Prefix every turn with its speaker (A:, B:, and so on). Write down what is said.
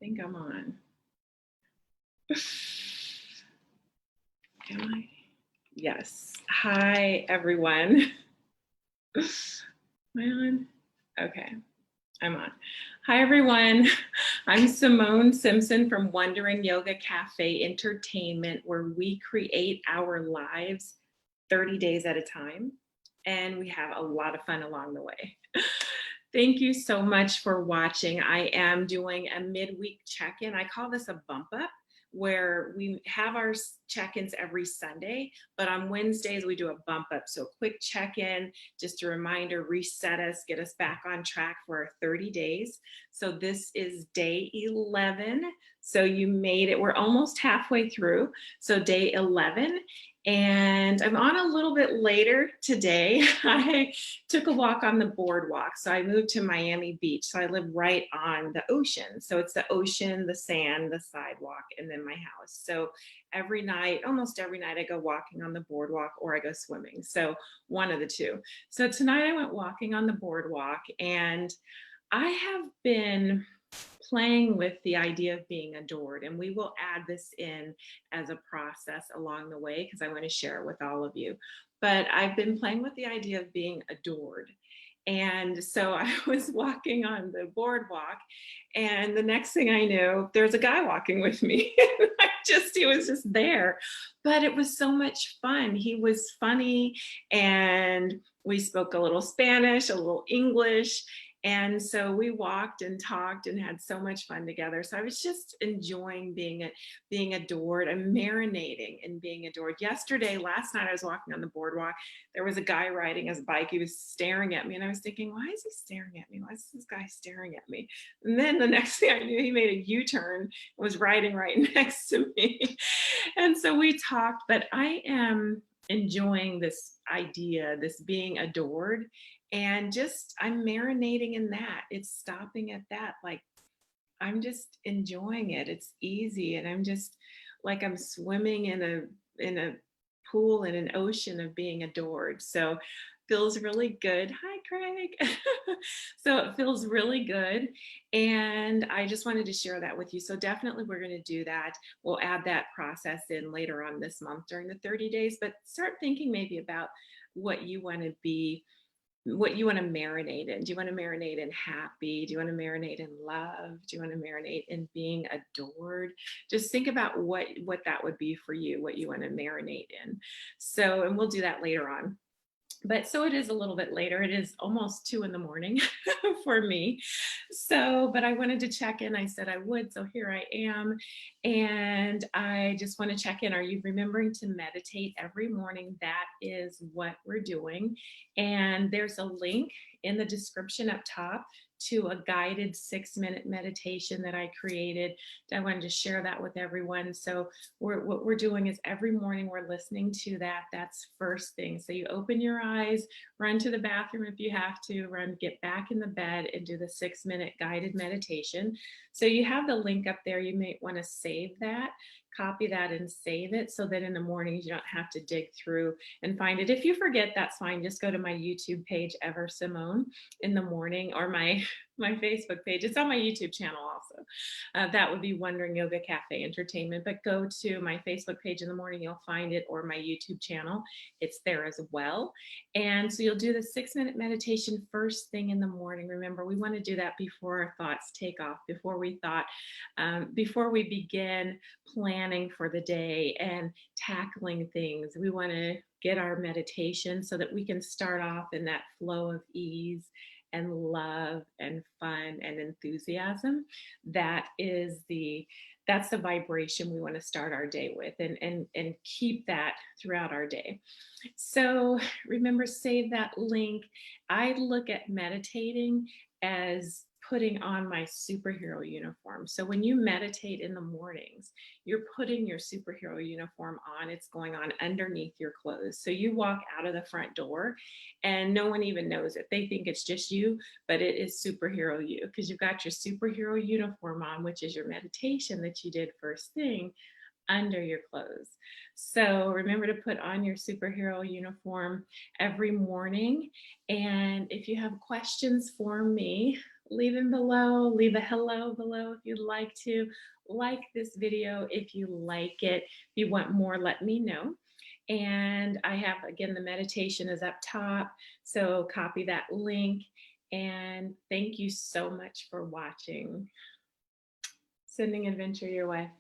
A: think I'm on. Am I? Yes. Hi, everyone. Am I on? Okay, I'm on. Hi, everyone. I'm Simone Simpson from Wondering Yoga Cafe Entertainment, where we create our lives 30 days at a time, and we have a lot of fun along the way. Thank you so much for watching. I am doing a midweek check-in. I call this a bump up, where we have our check-ins every Sunday, but on Wednesdays we do a bump up. So quick check-in, just a reminder, reset us, get us back on track for our 30 days. So this is day 11. So you made it, we're almost halfway through. So day 11. And I'm on a little bit later today. I took a walk on the boardwalk. So I moved to Miami Beach. So I live right on the ocean. So it's the ocean, the sand, the sidewalk, and then my house. So every night, almost every night, I go walking on the boardwalk or I go swimming. So one of the two. So tonight I went walking on the boardwalk, and I have been playing with the idea of being adored, and we will add this in as a process along the way because I want to share it with all of you. But I've been playing with the idea of being adored. And so I was walking on the boardwalk, and the next thing I knew, there's a guy walking with me. He was just there. But it was so much fun. He was funny, and we spoke a little Spanish, a little English. And so we walked and talked and had so much fun together. So I was just enjoying being adored. I'm marinating in being adored. Last night I was walking on the boardwalk. There was a guy riding his bike. He was staring at me, and I was thinking, why is he staring at me? Why is this guy staring at me? And then the next thing I knew, he made a U-turn and was riding right next to me. And so we talked, but I am enjoying this idea, this being adored. And just, I'm marinating in that. It's stopping at that. Like, I'm just enjoying it. It's easy. And I'm just like, I'm swimming in a pool, in an ocean of being adored. So feels really good. Hi, Craig. So it feels really good. And I just wanted to share that with you. So definitely we're going to do that. We'll add that process in later on this month during the 30 days, but start thinking maybe about what you want to be, what you want to marinate in. Do you want to marinate in happy? Do you want to marinate in love? Do you want to marinate in being adored? Just think about what that would be for you, what you want to marinate in. So, and we'll do that later on. But so it is a little bit later. It is almost 2 in the morning for me. So, but I wanted to check in. I said I would. So here I am. And I just want to check in. Are you remembering to meditate every morning? That is what we're doing. And there's a link in the description up top to a guided 6-minute meditation that I created. I wanted to share that with everyone. So what we're doing is every morning we're listening to that. That's first thing. So you open your eyes, run to the bathroom if you have to, get back in the bed and do the 6-minute guided meditation. So you have the link up there. You may want to save that, copy that and save it so that in the mornings you don't have to dig through and find it. If you forget, that's fine. Just go to my YouTube page, Ever Simone, in the morning, or my Facebook page. It's on my YouTube channel also. That would be Wondering Yoga Cafe Entertainment, but go to my Facebook page in the morning, you'll find it, or my YouTube channel. It's there as well. And so you'll do the 6-minute meditation first thing in the morning. Remember, we want to do that before our thoughts take off, before we begin planning for the day and tackling things. We want to get our meditation so that we can start off in that flow of ease and love and fun and enthusiasm. That's the vibration we want to start our day with, and keep that throughout our day. So remember, save that link. I look at meditating as putting on my superhero uniform. So when you meditate in the mornings, you're putting your superhero uniform on. It's going on underneath your clothes. So you walk out of the front door and no one even knows it. They think it's just you, but it is superhero you, because you've got your superhero uniform on, which is your meditation that you did first thing, under your clothes. So remember to put on your superhero uniform every morning. And if you have questions for me, leave them below. Leave a hello below if you'd like to. Like this video if you like it. If you want more, let me know. And I have, again, the meditation is up top, so copy that link. And thank you so much for watching. Sending adventure your way.